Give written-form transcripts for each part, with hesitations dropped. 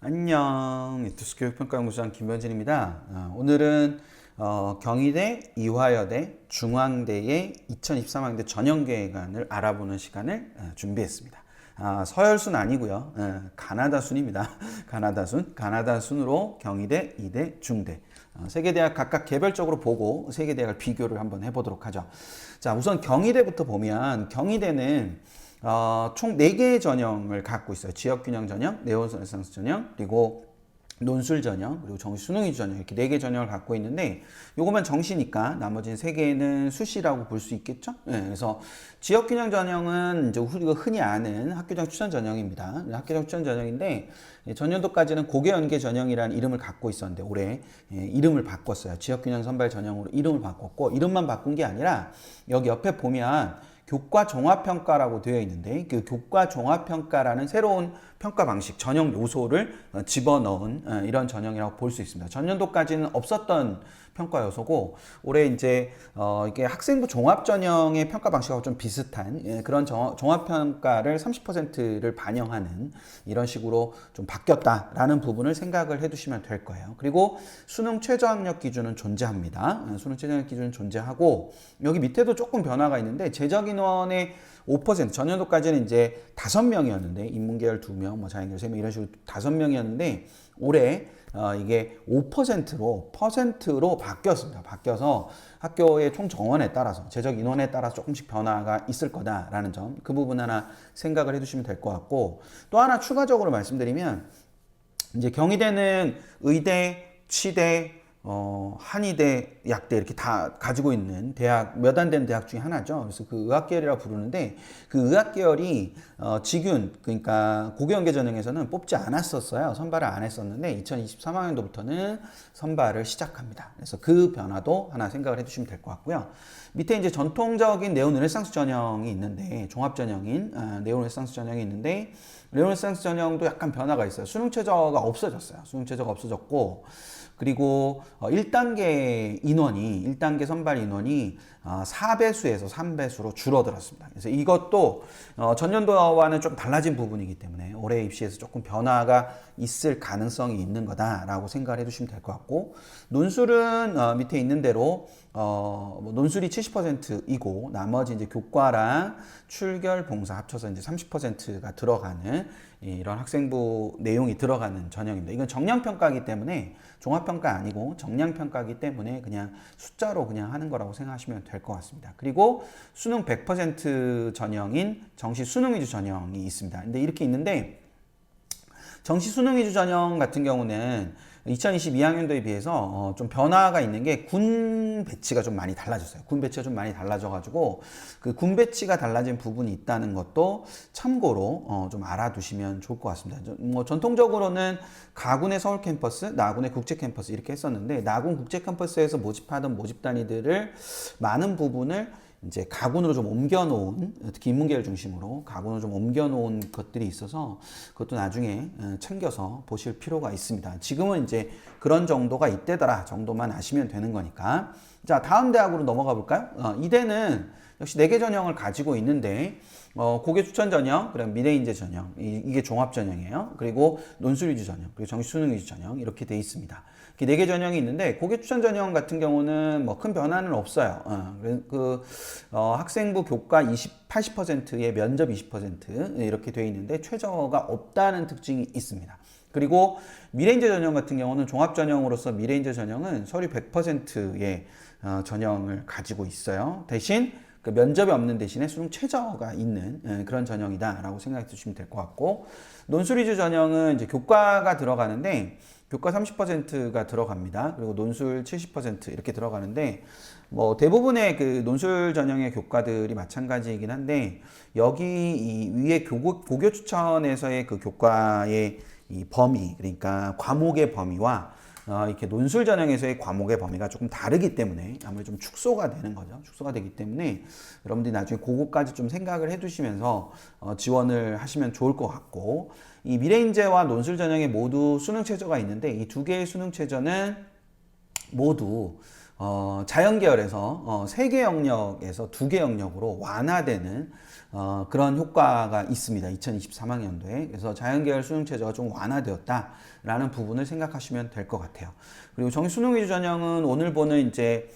안녕. 에투스 교육평가연구소장 김현진입니다. 오늘은 경희대, 이화여대, 중앙대의 2023학년도 전형계획안을 알아보는 시간을 준비했습니다. 서열순 아니고요. 가나다순입니다. 가나다순으로 경희대, 이대, 중대. 세 개 대학 각각 개별적으로 보고 세 개 대학을 비교를 한번 해보도록 하죠. 자, 우선 경희대부터 보면 경희대는 총 4개의 전형을 갖고 있어요. 지역균형 전형, 네오레상스 전형, 그리고 논술 전형, 그리고 정시 수능위주 전형 이렇게 4개 전형을 갖고 있는데 요거만 정시니까 나머지는 3개는 수시라고 볼 수 있겠죠? 네, 그래서 지역균형 전형은 이제 우리가 흔히 아는 학교장 추천 전형입니다. 학교장 추천 전형인데 전년도까지는 고교연계 전형이라는 이름을 갖고 있었는데 올해 이름을 바꿨어요. 지역균형 선발 전형으로 이름을 바꿨고 이름만 바꾼 게 아니라 여기 옆에 보면 교과 종합평가라고 되어 있는데 그 교과 종합평가라는 새로운 평가 방식, 전형 요소를 집어넣은 이런 전형이라고 볼 수 있습니다. 전년도까지는 없었던 평가 요소고 올해 이제 이게 학생부 종합 전형의 평가 방식하고 좀 비슷한 그런 종합평가를 30%를 반영하는 이런 식으로 좀 바뀌었다라는 부분을 생각을 해두시면 될 거예요. 그리고 수능 최저학력 기준은 존재합니다. 수능 최저학력 기준은 존재하고 여기 밑에도 조금 변화가 있는데 재적 인원의 5% 전년도까지는 이제 5명이었는데 인문계열 2명, 뭐 자연계열 3명 이런 식으로 5명이었는데 올해 이게 5%로 바뀌었습니다. 바뀌어서 학교의 총 정원에 따라서 재적 인원에 따라서 조금씩 변화가 있을 거다라는 점, 그 부분 하나 생각을 해두시면 될 것 같고 또 하나 추가적으로 말씀드리면 이제 경희대는 의대, 치대, 한의대, 약대 이렇게 다 가지고 있는 대학, 몇 안 되는 대학 중에 하나죠. 그래서 그 의학계열이라고 부르는데 그 의학계열이 직윤, 그러니까 고교연계 전형에서는 뽑지 않았었어요. 선발을 안 했었는데 2023학년도부터는 선발을 시작합니다. 그래서 그 변화도 하나 생각을 해두시면 될 것 같고요. 밑에 이제 전통적인 네오르네상스 전형이 있는데 종합 전형인 네오르네상스 전형이 있는데 네오르네상스 전형도 약간 변화가 있어요. 수능 최저가 없어졌어요. 수능 최저가 없어졌고 그리고 1단계 인원이 1단계 선발 인원이 4배수에서 3배수로 줄어들었습니다. 그래서 이것도 전년도와는 좀 달라진 부분이기 때문에 올해 입시에서 조금 변화가 있을 가능성이 있는 거다라고 생각을 해주시면 될 것 같고 논술은 밑에 있는 대로 논술이 70%이고 나머지 이제 교과랑 출결, 봉사 합쳐서 이제 30%가 들어가는 이런 학생부 내용이 들어가는 전형입니다. 이건 정량평가이기 때문에 종합평가 아니고 정량평가이기 때문에 그냥 숫자로 그냥 하는 거라고 생각하시면 될 것 같습니다. 그리고 수능 100% 전형인 정시 수능 위주 전형이 있습니다. 근데 이렇게 있는데 정시 수능 위주 전형 같은 경우는 2022학년도에 비해서 좀 변화가 있는 게 군 배치가 좀 많이 달라졌어요. 군 배치가 좀 많이 달라져가지고 그 군 배치가 달라진 부분이 있다는 것도 참고로 좀 알아두시면 좋을 것 같습니다. 뭐 전통적으로는 가군의 서울 캠퍼스, 나군의 국제 캠퍼스 이렇게 했었는데 나군 국제 캠퍼스에서 모집하던 모집 단위들을 많은 부분을 이제 가군으로 좀 옮겨놓은 특히 인문계열 중심으로 가군으로 좀 옮겨놓은 것들이 있어서 그것도 나중에 챙겨서 보실 필요가 있습니다. 지금은 이제 그런 정도가 이때더라 정도만 아시면 되는 거니까. 자, 다음 대학으로 넘어가 볼까요? 이대는 역시 4개 전형을 가지고 있는데 고교 추천 전형, 그다음 미래인재 전형, 이게 종합 전형이에요. 그리고 논술 위주 전형, 그리고 정시 수능 위주 전형 이렇게 돼 있습니다. 이렇게 4개 전형이 있는데 고교 추천 전형 같은 경우는 뭐 큰 변화는 없어요. 학생부 교과 80%에 면접 20% 이렇게 돼 있는데 최저가 없다는 특징이 있습니다. 그리고 미래인재 전형 같은 경우는 종합 전형으로서 미래인재 전형은 서류 100%의 전형을 가지고 있어요. 대신 그 면접이 없는 대신에 수능 최저가 있는 그런 전형이다라고 생각해 주시면 될 것 같고 논술 위주 전형은 이제 교과가 들어가는데 교과 30%가 들어갑니다. 그리고 논술 70% 이렇게 들어가는데 뭐 대부분의 그 논술 전형의 교과들이 마찬가지이긴 한데 여기 이 위에 고교 추천에서의 그 교과의 이 범위 그러니까 과목의 범위와 이렇게 논술 전형에서의 과목의 범위가 조금 다르기 때문에 아무래도 좀 축소가 되는 거죠. 축소가 되기 때문에 여러분들이 나중에 그거까지 좀 생각을 해두시면서 지원을 하시면 좋을 것 같고 이 미래인재와 논술 전형에 모두 수능 최저가 있는데 이 두 개의 수능 최저는 모두 자연계열에서 3개 영역에서 2개 영역으로 완화되는 그런 효과가 있습니다. 2023학년도에. 그래서 자연계열 수능체제가 좀 완화되었다라는 부분을 생각하시면 될 것 같아요. 그리고 정시수능 위주 전형은 오늘 보는 이제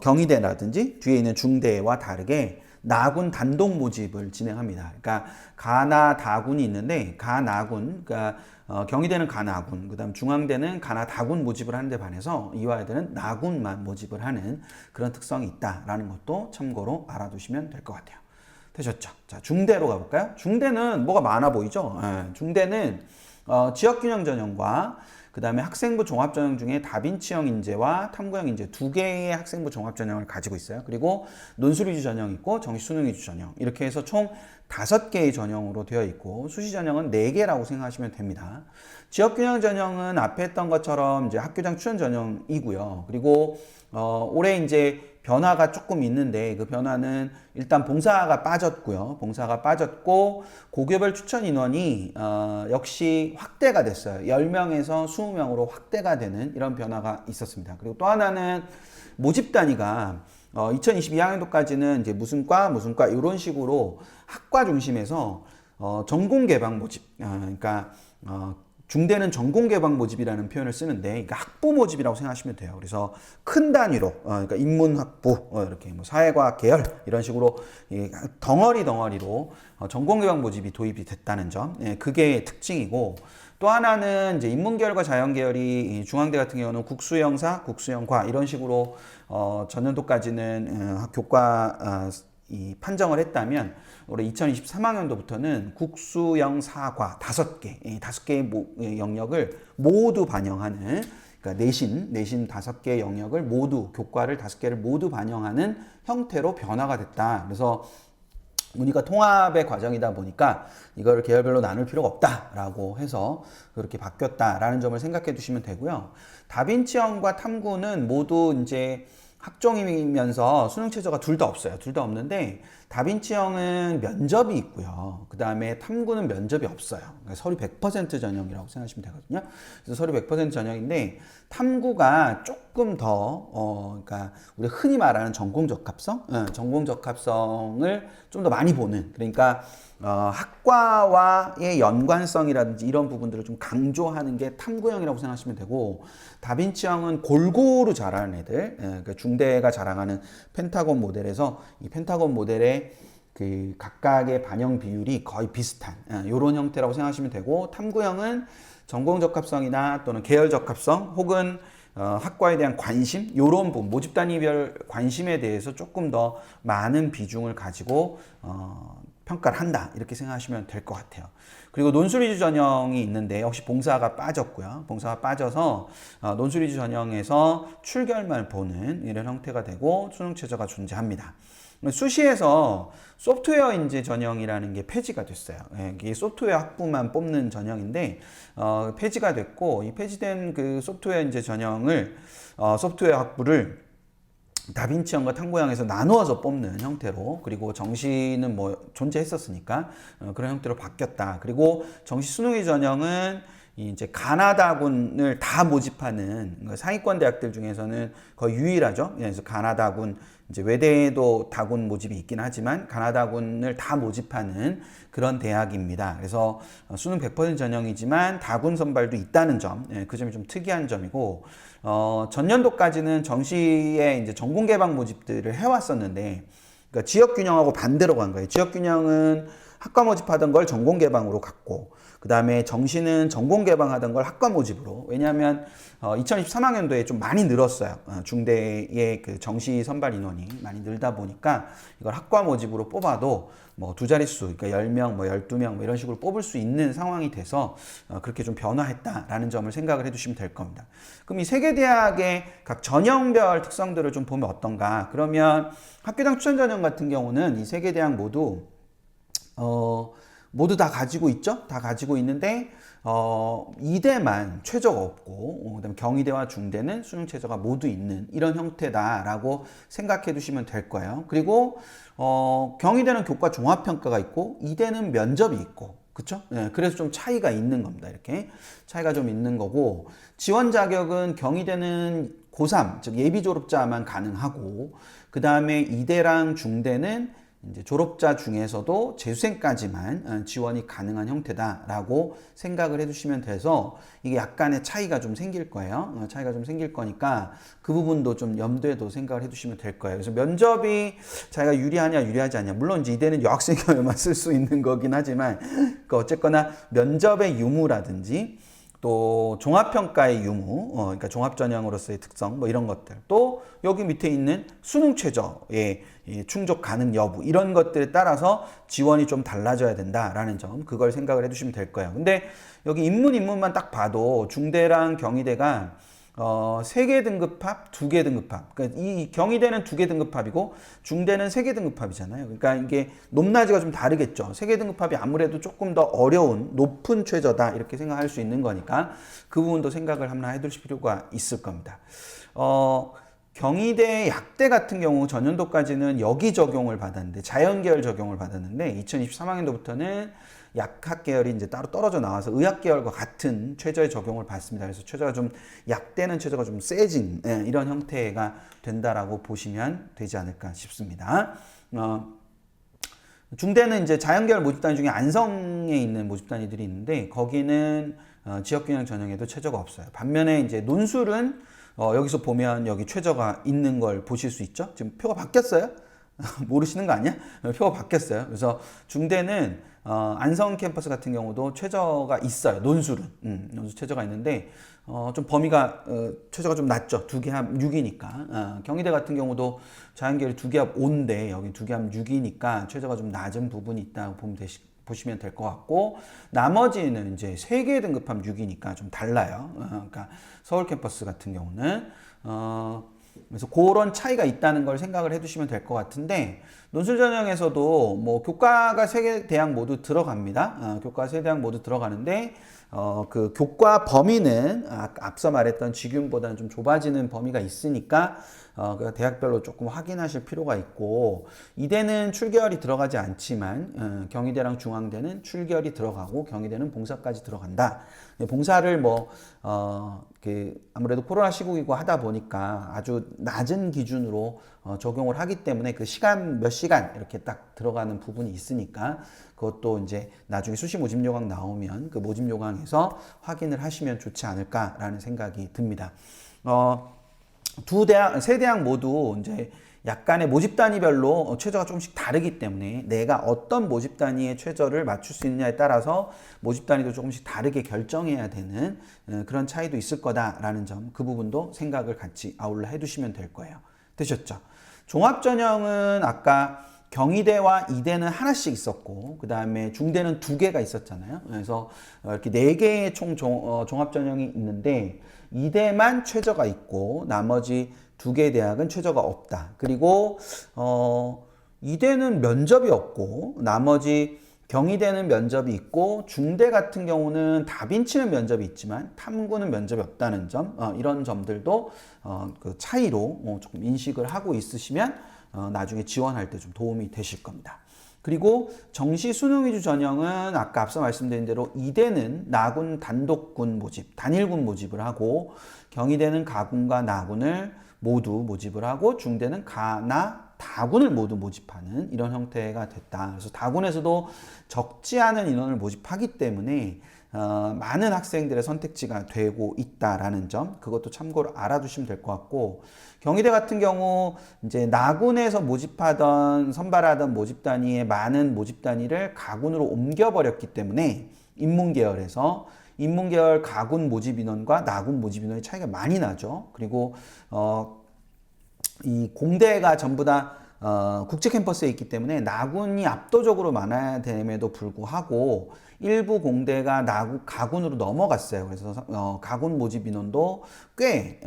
경희대라든지 뒤에 있는 중대와 다르게 나군 단독 모집을 진행합니다. 그러니까 가나 다군이 있는데 가나군, 그러니까 경희대는 가나군, 그다음 중앙대는 가나 다군 모집을 하는데 반해서 이화여대는 나군만 모집을 하는 그런 특성이 있다라는 것도 참고로 알아두시면 될 것 같아요. 되셨죠? 자, 중대로 가볼까요? 중대는 뭐가 많아 보이죠? 중대는 지역균형 전형과 그 다음에 학생부 종합전형 중에 다빈치형 인재와 탐구형 인재 2개의 학생부 종합전형을 가지고 있어요. 그리고 논술위주 전형이 있고 정시수능위주 전형 이렇게 해서 총 5개의 전형으로 되어 있고 수시전형은 4개라고 생각하시면 됩니다. 지역균형 전형은 앞에 했던 것처럼 이제 학교장 추천 전형이고요. 그리고 올해 이제 변화가 조금 있는데 그 변화는 일단 봉사가 빠졌고요. 봉사가 빠졌고 고교별 추천 인원이 역시 확대가 됐어요. 10명에서 20명으로 확대가 되는 이런 변화가 있었습니다. 그리고 또 하나는 모집 단위가 2022학년도까지는 이제 무슨 과 이런 식으로 학과 중심에서 전공 개방 모집, 그러니까 중대는 전공 개방 모집이라는 표현을 쓰는데, 그러니까 학부 모집이라고 생각하시면 돼요. 그래서 큰 단위로, 그러니까 인문학부, 이렇게 뭐 사회과학 계열 이런 식으로 덩어리로 전공 개방 모집이 도입이 됐다는 점, 그게 특징이고, 또 하나는 이제 인문계열과 자연계열이 중앙대 같은 경우는 국수형사, 국수형과 이런 식으로 전년도까지는 교과 판정을 했다면 올해 2023학년도부터는 국수영사과 5개의 영역을 모두 반영하는, 그러니까 내신 5개의 영역을 모두, 교과를 5개를 모두 반영하는 형태로 변화가 됐다. 그래서 문이과 통합의 과정이다 보니까 이걸 계열별로 나눌 필요가 없다라고 해서 그렇게 바뀌었다라는 점을 생각해 두시면 되고요. 다빈치형과 탐구는 모두 이제 학종이면서 수능 최저가 둘 다 없어요. 둘 다 없는데 다빈치형은 면접이 있고요. 그 다음에 탐구는 면접이 없어요. 그러니까 서류 100% 전형이라고 생각하시면 되거든요. 그래서 서류 100% 전형인데 탐구가 조금 더 그러니까 우리 흔히 말하는 전공 적합성, 전공 적합성을 좀 더 많이 보는, 그러니까 학과와의 연관성이라든지 이런 부분들을 좀 강조하는 게 탐구형이라고 생각하시면 되고, 다빈치형은 골고루 잘하는 애들, 그러니까 중대가 자랑하는 펜타곤 모델에서 이 펜타곤 모델의 그 각각의 반영 비율이 거의 비슷한 이런 형태라고 생각하시면 되고, 탐구형은 전공 적합성이나 또는 계열 적합성 혹은 학과에 대한 관심, 이런 부분, 모집 단위별 관심에 대해서 조금 더 많은 비중을 가지고 평가를 한다, 이렇게 생각하시면 될 것 같아요. 그리고 논술위주 전형이 있는데 역시 봉사가 빠졌고요. 봉사가 빠져서 논술위주 전형에서 출결만 보는 이런 형태가 되고 수능 최저가 존재합니다. 수시에서 소프트웨어 인재 전형이라는 게 폐지가 됐어요. 이게 소프트웨어 학부만 뽑는 전형인데 폐지가 됐고, 이 폐지된 그 소프트웨어 인재 전형을 소프트웨어 학부를 다빈치형과 탐구형에서 나누어서 뽑는 형태로, 그리고 정시는 뭐 존재했었으니까 그런 형태로 바뀌었다. 그리고 정시 수능위 전형은 이제 가나다군을 다 모집하는 상위권 대학들 중에서는 거의 유일하죠. 그래서 가나다군, 이제 외대에도 다군 모집이 있긴 하지만 가나다군을 다 모집하는 그런 대학입니다. 그래서 수능 100% 전형이지만 다군 선발도 있다는 점, 그 점이 좀 특이한 점이고, 전년도까지는 정시에 이제 전공 개방 모집들을 해왔었는데, 그러니까 지역 균형하고 반대로 간 거예요. 지역 균형은 학과 모집하던 걸 전공 개방으로 갔고, 그 다음에 정시는 전공 개방하던 걸 학과 모집으로. 왜냐하면 2023학년도에 좀 많이 늘었어요. 중대의 그 정시 선발 인원이 많이 늘다 보니까 이걸 학과 모집으로 뽑아도 뭐 두 자릿수, 그러니까 10명, 뭐 12명 뭐 이런 식으로 뽑을 수 있는 상황이 돼서 그렇게 좀 변화했다라는 점을 생각을 해두시면 될 겁니다. 그럼 이 세 개 대학의 각 전형별 특성들을 좀 보면 어떤가? 그러면 학교장 추천 전형 같은 경우는 이 세 개 대학 모두 다 가지고 있죠? 다 가지고 있는데 이대만 최저가 없고, 그다음에 경희대와 중대는 수능 최저가 모두 있는 이런 형태다라고 생각해 두시면 될 거예요. 그리고 경희대는 교과 종합평가가 있고, 이대는 면접이 있고, 그쵸? 네, 그래서 좀 차이가 있는 겁니다. 이렇게 차이가 좀 있는 거고, 지원 자격은 경희대는 고3, 즉 예비 졸업자만 가능하고, 그 다음에 이대랑 중대는 이제 졸업자 중에서도 재수생까지만 지원이 가능한 형태다라고 생각을 해주시면 돼서 이게 약간의 차이가 좀 생길 거예요. 차이가 좀 생길 거니까 그 부분도 좀 염두에 도 생각을 해주시면 될 거예요. 그래서 면접이 자기가 유리하냐 유리하지 않냐, 물론 이제 이대는 여학생 경우에만 쓸 수 있는 거긴 하지만 그 어쨌거나 면접의 유무라든지 또 종합평가의 유무, 그러니까 종합전형으로서의 특성, 뭐 이런 것들, 또 여기 밑에 있는 수능 최저의 충족 가능 여부, 이런 것들에 따라서 지원이 좀 달라져야 된다라는 점, 그걸 생각을 해두시면 될 거예요. 근데 여기 인문만 딱 봐도 중대랑 경희대가 3개 등급합, 2개 등급합. 그러니까 이 경희대는 2개 등급합이고 중대는 3개 등급합이잖아요. 그러니까 이게 높낮이가 좀 다르겠죠. 3개 등급합이 아무래도 조금 더 어려운 높은 최저다 이렇게 생각할 수 있는 거니까 그 부분도 생각을 한번 해두실 필요가 있을 겁니다. 경희대 약대 같은 경우 전년도까지는 여기 적용을 받았는데 자연계열 적용을 받았는데 2023학년도부터는 약학 계열이 이제 따로 떨어져 나와서 의학 계열과 같은 최저의 적용을 받습니다. 그래서 최저가 좀 약대는 최저가 좀 세진 이런 형태가 된다라고 보시면 되지 않을까 싶습니다. 중대는 이제 자연계열 모집단위 중에 안성에 있는 모집단위들이 있는데 거기는 지역균형 전형에도 최저가 없어요. 반면에 이제 논술은 여기서 보면 여기 최저가 있는 걸 보실 수 있죠. 지금 표가 바뀌었어요. 모르시는 거 아니야? 표가 바뀌었어요. 그래서 중대는 안성 캠퍼스 같은 경우도 최저가 있어요. 논술은 논술 최저가 있는데 좀 범위가 최저가 좀 낮죠. 2개 합 6이니까. 경희대 같은 경우도 자연계열이 2개 합 5인데 여기 2개 합 6이니까 최저가 좀 낮은 부분이 있다고 보시면 될 것 같고, 나머지는 이제 3개 등급함 6이니까 좀 달라요. 그러니까 서울 캠퍼스 같은 경우는 그래서 그런 차이가 있다는 걸 생각을 해두시면 될 것 같은데, 논술 전형에서도 뭐 교과가 3개 대학 모두 들어갑니다. 교과 3대학 모두 들어가는데 그 교과 범위는 앞서 말했던 직윤보다는 좀 좁아지는 범위가 있으니까 그 대학별로 조금 확인하실 필요가 있고, 이대는 출결이 들어가지 않지만 경희대랑 중앙대는 출결이 들어가고 경희대는 봉사까지 들어간다. 봉사를 아무래도 코로나 시국이고 하다 보니까 아주 낮은 기준으로 적용을 하기 때문에 그 시간 몇 시간 이렇게 딱 들어가는 부분이 있으니까 그것도 이제 나중에 수시 모집 요강 나오면 그 모집 요강에서 확인을 하시면 좋지 않을까라는 생각이 듭니다. 세 대학 모두 이제 약간의 모집 단위별로 최저가 조금씩 다르기 때문에 내가 어떤 모집 단위의 최저를 맞출 수 있느냐에 따라서 모집 단위도 조금씩 다르게 결정해야 되는 그런 차이도 있을 거다라는 점, 그 부분도 생각을 같이 아울러 해두시면 될 거예요. 되셨죠? 종합전형은 아까 경희대와 이대는 하나씩 있었고 그 다음에 중대는 2개가 있었잖아요. 그래서 이렇게 4개의 총 종합전형이 있는데 이대만 최저가 있고 나머지 2개 대학은 최저가 없다. 그리고 이대는 면접이 없고 나머지 경희대는 면접이 있고 중대 같은 경우는 다빈치는 면접이 있지만 탐구는 면접이 없다는 점, 이런 점들도 그 차이로 조금 인식을 하고 있으시면 나중에 지원할 때 좀 도움이 되실 겁니다. 그리고 정시 수능 위주 전형은 아까 앞서 말씀드린 대로 이대는 나군 단독군 모집, 단일군 모집을 하고 경희대는 가군과 나군을 모두 모집을 하고 중대는 가나 다군을 모두 모집하는 이런 형태가 됐다. 그래서 다군에서도 적지 않은 인원을 모집하기 때문에 많은 학생들의 선택지가 되고 있다라는 점, 그것도 참고로 알아두시면 될 것 같고, 경희대 같은 경우 이제 나군에서 모집하던 선발하던 모집 단위의 많은 모집 단위를 가군으로 옮겨버렸기 때문에 인문계열에서 인문계열 가군 모집 인원과 나군 모집 인원의 차이가 많이 나죠. 그리고 이 공대가 전부 다 국제 캠퍼스에 있기 때문에 나군이 압도적으로 많아야 됨에도 불구하고 일부 공대가 가군으로 넘어갔어요. 그래서 가군 모집 인원도 꽤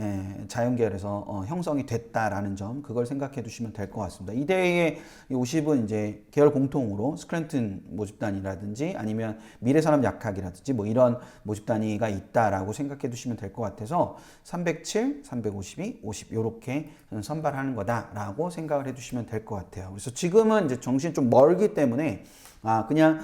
자연계열에서 형성이 됐다라는 점, 그걸 생각해 두시면 될 것 같습니다. 이대의 50은 이제 계열 공통으로 스크랜튼 모집단이라든지 아니면 미래산업약학이라든지 뭐 이런 모집단위가 있다라고 생각해 두시면 될 것 같아서 307, 352, 50 이렇게 선발하는 거다라고 생각을 해 두시면 될 것 같아요. 그래서 지금은 이제 정신 좀 멀기 때문에 그냥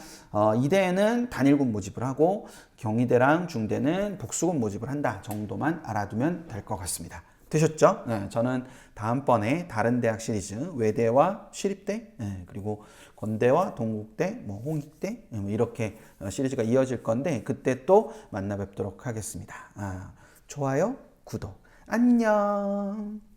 이대는 경희대는 단일군 모집을 하고 경희대랑 중대는 복수군 모집을 한다 정도만 알아두면 될 것 같습니다. 되셨죠? 네, 저는 다음번에 다른 대학 시리즈 외대와 시립대 그리고 건대와 동국대, 뭐 홍익대 이렇게 시리즈가 이어질 건데 그때 또 만나 뵙도록 하겠습니다. 좋아요, 구독, 안녕.